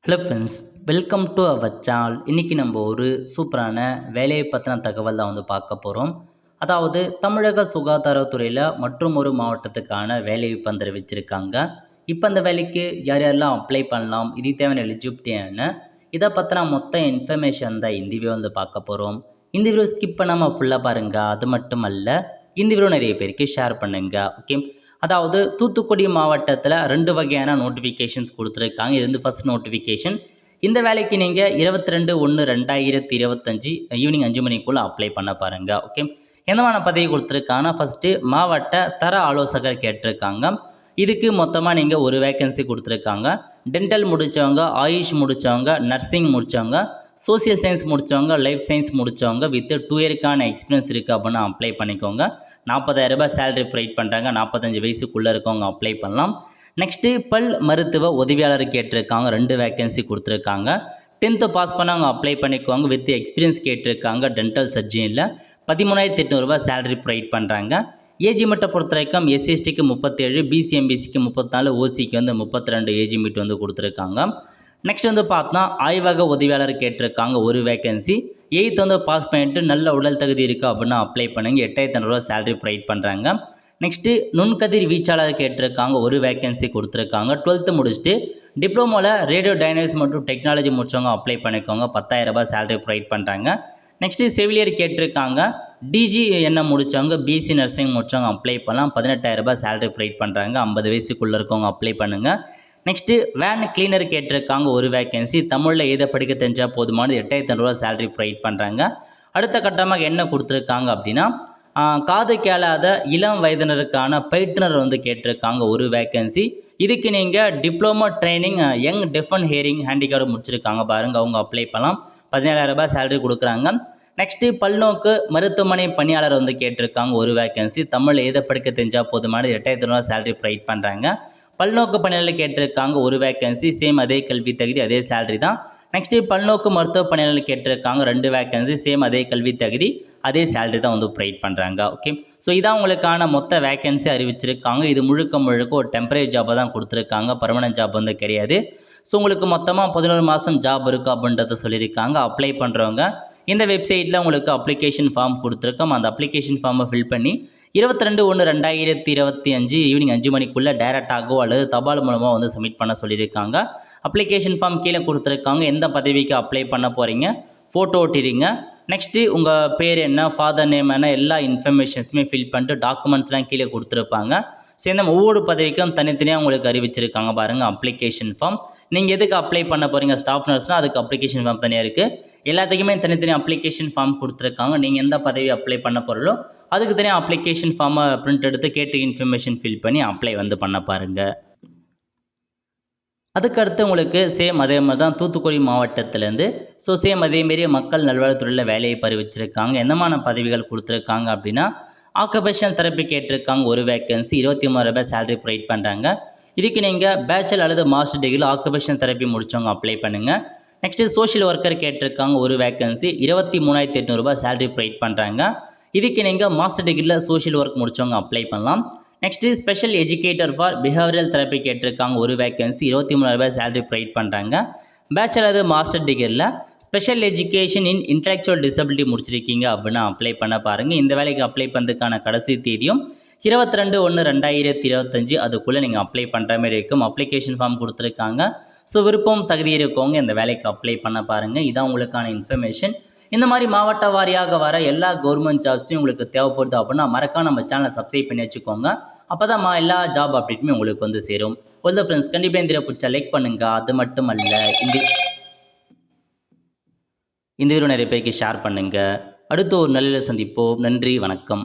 Hello friends, welcome to our channel. இன்றைக்கி நம்ம ஒரு சூப்பரான வேலையை பற்றின தகவல் தான் பார்க்க போகிறோம். அதாவது தமிழக சுகாதாரத்துறையில் மற்றும் ஒரு மாவட்டத்துக்கான வேலைவாய்ப்பு அறிவிச்சிருக்காங்க. இப்போ அந்த வேலைக்கு யார் யாரெல்லாம் அப்ளை பண்ணலாம், இது தேவையான எலிஜிபிலிட்டி என்ன, இதை பற்றின மொத்த இன்ஃபர்மேஷன் தான் இந்த வீடியோ பார்க்க போகிறோம். இந்த வீடியோ ஸ்கிப் பண்ணாமல் ஃபுல்லாக பாருங்கள். அது மட்டும் அல்ல, இந்த வீடியோ நிறைய பேருக்கு ஷேர் பண்ணுங்கள். ஓகே, அதாவது தூத்துக்குடி மாவட்டத்தில் 2 வகையான நோட்டிஃபிகேஷன்ஸ் கொடுத்துருக்காங்க. இது ஃபஸ்ட் நோட்டிஃபிகேஷன். இந்த வேலைக்கு நீங்கள் 22/1/2025 ஈவினிங் 5 மணிக்குள்ளே அப்ளை பண்ண பாருங்கள். ஓகே, எந்தமான பதவி கொடுத்துருக்காங்கன்னா, ஃபஸ்ட்டு மாவட்ட தர ஆலோசகர் கேட்டிருக்காங்க. இதுக்கு மொத்தமாக நீங்கள் ஒரு வேக்கன்சி கொடுத்துருக்காங்க. டென்டல் முடித்தவங்க, ஆயுஷ் முடித்தவங்க, நர்சிங் முடித்தவங்க, சோசியல் சயின்ஸ் முடித்தவங்க, லைஃப் சயின்ஸ் முடித்தவங்க வித் 2 இயருக்கான எக்ஸ்பீரியன்ஸ் இருக்குது அப்படின்னா அப்ளை பண்ணிக்கோங்க. 40,000 சேலரி ப்ரொவைட் பண்ணுறாங்க. 45 வயசுக்குள்ளே இருக்கவங்க அப்ளை பண்ணலாம். நெக்ஸ்ட்டு பல் மருத்துவ உதவியாளர் கேட்டிருக்காங்க. 2 வேக்கன்சி கொடுத்துருக்காங்க. 10th பாஸ் பண்ணவங்க அப்ளை பண்ணிக்கோங்க. வித் எக்ஸ்பீரியன்ஸ் கேட்டிருக்காங்க. டென்டல் சர்ஜனியில் 13,800 சேலரி ப்ரொவைட் பண்ணுறாங்க. ஏஜ் லிமிட்டை பொறுத்த வரைக்கும் எஸ்சிஎஸ்டிக்கு 37, பிசி எம்பிசிக்கு 34, ஓசிக்கு 32 ஏஜ் லிமிட் கொடுத்துருக்காங்க. நெக்ஸ்ட் பார்த்தா ஆய்வக உதவியாளர் கேட்டிருக்காங்க. ஒரு வேக்கன்சி. 8th பாஸ் பண்ணிட்டு நல்ல உடல் தகுதி இருக்குது அப்படின்னா அப்ளை பண்ணுங்க. 8,500 சேலரி ப்ரொவைட் பண்ணுறாங்க. நெக்ஸ்ட்டு நுண்கதிர் வீச்சாளர் கேட்டிருக்காங்க. ஒரு வேக்கன்சி கொடுத்துருக்காங்க. 12th முடிச்சுட்டு டிப்ளமோவில் ரேடியோ டைனமிக்ஸ் மற்றும் டெக்னாலஜி முடிச்சவங்க அப்ளை பண்ணிக்கோங்க. 10,000 சேலரி ப்ரொவைட் பண்ணுறாங்க. நெக்ஸ்ட்டு செவிலியர் கேட்டிருக்காங்க. டிஜிஎன்எம் முடித்தவங்க, பிஎஸ்சி நர்சிங் முடித்தவங்க அப்ளை பண்ணலாம். 18,000 சேலரி ப்ரொவைட் பண்ணுறாங்க. 50 வயசுக்குள்ளே இருக்கவங்க அப்ளை பண்ணுங்கள். நெக்ஸ்ட்டு வேன் கிளீனர் கேட்டிருக்காங்க. ஒரு வேக்கன்சி. தமிழில் எழுத படிக்க தெரிஞ்சால் போதுமானது. 8,500 சேலரி ப்ரொவைட் பண்ணுறாங்க. அடுத்த கட்டமாக என்ன கொடுத்துருக்காங்க அப்படின்னா, காது கேளாத இளம் வயதினருக்கான பயிற்றுனர் கேட்டிருக்காங்க. ஒரு வேக்கன்சி. இதுக்கு நீங்கள் diploma training young deaf and hearing handicapped முடிச்சிருக்காங்க பாருங்கள், அவங்க அப்ளை பண்ணலாம். 17,000 சேலரி கொடுக்குறாங்க. நெக்ஸ்ட்டு பல்நோக்கு மருத்துவமனை பணியாளர் கேட்டிருக்காங்க. ஒரு வேக்கன்சி. தமிழ் எழுத படிக்க தெரிஞ்சால் போதுமானது. 8,500 சேலரி ப்ரொவைட் பண்ணுறாங்க. பல்நோக்கு பணியாளர் கேட்டிருக்காங்க. ஒரு வேக்கன்சி. சேம் அதே கல்வி தகுதி, அதே சேலரி தான். நெக்ஸ்ட்டு பல்நோக்கு மருத்துவ பணியாளர் கேட்டிருக்காங்க. 2 வேக்கன்சி. சேம் அதே கல்வி தகுதி, அதே சேலரி தான் ப்ரொவைட் பண்ணுறாங்க. ஓகே, ஸோ இதான் உங்களுக்கான மொத்த வேக்கன்சி அறிவிச்சிருக்காங்க. இது முழுக்க ஒரு டெம்பரரி ஜாபாக தான் கொடுத்துருக்காங்க. பர்மனன்ட் ஜாப் கிடையாது. ஸோ உங்களுக்கு மொத்தமாக 11 மாதம் ஜாப் இருக்குது அப்படின்றத சொல்லியிருக்காங்க. அப்ளை பண்ணுறவங்க இந்த வெப்சைட்டில் உங்களுக்கு அப்ளிகேஷன் ஃபார்ம் கொடுத்துருக்கோம். அந்த அப்ளிகேஷன் ஃபார்மை ஃபில் பண்ணி 22/1/2025 ஈவினிங் 5 மணிக்குள்ளே டைரெக்டாகவோ அல்லது தபால் மூலமாக சப்மிட் பண்ண சொல்லியிருக்காங்க. அப்ளிகேஷன் ஃபார்ம் கீழே கொடுத்துருக்காங்க. எந்த பதவிக்கு அப்ளை பண்ண போகிறீங்க, ஃபோட்டோ ஒட்டிடுங்க. நெக்ஸ்ட்டு உங்கள் பேர் என்ன, ஃபாதர் நேம் என்ன, எல்லா இன்ஃபர்மேஷன்ஸுமே ஃபில் பண்ணிட்டு டாக்குமெண்ட்ஸ்லாம் கீழே கொடுத்துருப்பாங்க. ஸோ இந்த ஒவ்வொரு பதவிக்கும் தனித்தனியாக உங்களுக்கு அறிவிச்சிருக்காங்க பாருங்கள் அப்ளிகேஷன் ஃபார்ம். நீங்கள் எதுக்கு அப்ளை பண்ண போகிறீங்க, ஸ்டாஃப் நர்ஸ்னால் அதுக்கு அப்ளிகேஷன் ஃபார்ம் தனியாக இருக்குது. எல்லாத்துக்குமே தனித்தனி அப்ளிகேஷன் ஃபார்ம் கொடுத்துருக்காங்க. நீங்கள் எந்த பதவி அப்ளை பண்ண போகிறீங்களோ அதுக்கு தனியாக அப்ளிகேஷன் ஃபார்மை பிரிண்ட் எடுத்து கேட்டு இன்ஃபர்மேஷன் ஃபில் பண்ணி அப்ளை பண்ண பாருங்கள். அதுக்கடுத்து உங்களுக்கு சேம் அதே மாதிரி தான் தூத்துக்குடி மாவட்டத்திலேருந்து. ஸோ சேம் அதேமாரி மக்கள் நல்வாழ்வுத்துறையில் வேலையை அறிவிச்சிருக்காங்க. என்னமான பதவிகள் கொடுத்துருக்காங்க அப்படின்னா, ஆக்குபேஷனல் தெரப்பி கேட்டிருக்காங்க. ஒரு வேக்கன்சி. 23,000 சேலரி ப்ரொவைட் பண்ணுறாங்க. இதுக்கு நீங்கள் பேச்சுலர் அல்லது மாஸ்டர் டிகிரியில் ஆக்குபேஷனல் தெரப்பி முடித்தவங்க அப்ளை பண்ணுங்கள். நெக்ஸ்ட்டு சோஷியல் ஒர்க்கர் கேட்டிருக்காங்க. ஒரு வேக்கன்சி. 23,800 சேலரி ப்ரொவைட் பண்ணுறாங்க. இதுக்கு நீங்கள் மாஸ்டர் டிகிரியில் சோஷியல் ஒர்க் முடித்தவங்க அப்ளை பண்ணலாம். Next special educator for behavioural therapy கேட்டிருக்காங்க. ஒரு வேக்கன்சி. 23,000 சேலரி ப்ரொவைட் பண்ணுறாங்க. பேச்சுலர் அல்லது மாஸ்டர் டிகிரியில் special education in intellectual disability முடிச்சிருக்கீங்க அப்படின்னா அப்ளை பண்ண பாருங்கள். இந்த வேலைக்கு அப்ளை பண்ணுறதுக்கான கடைசி தேதியும் 22/1/2025 அதுக்குள்ளே நீங்கள் அப்ளை பண்ணுற மாதிரி இருக்கும். அப்ளிகேஷன் ஃபார்ம் கொடுத்துருக்காங்க. ஸோ விருப்பம் தகுதி இருக்கவங்க இந்த வேலைக்கு அப்ளை பண்ண பாருங்கள். இதான் உங்களுக்கான இன்ஃபர்மேஷன். இந்த மாதிரி மாவட்ட வாரியாக வர எல்லா கவர்மெண்ட் ஜாப்ஸையும் உங்களுக்கு தேவைப்படுது அப்படின்னா மறக்காம நம்ம சேனலை சப்ஸ்கிரைப் பண்ணி வச்சுக்கோங்க. அப்போ தான் எல்லா ஜாப் அப்டேட்டுமே உங்களுக்கு சேரும். ஒரு ஃப்ரெண்ட்ஸ், கண்டிப்பாக இந்த வீடியோ பிடிச்சா லைக் பண்ணுங்கள். அது மட்டும் அல்ல, இந்த வீடியோ நிறைய பேருக்கு ஷேர் பண்ணுங்கள். அடுத்து ஒரு நல்ல சந்திப்போம். நன்றி, வணக்கம்.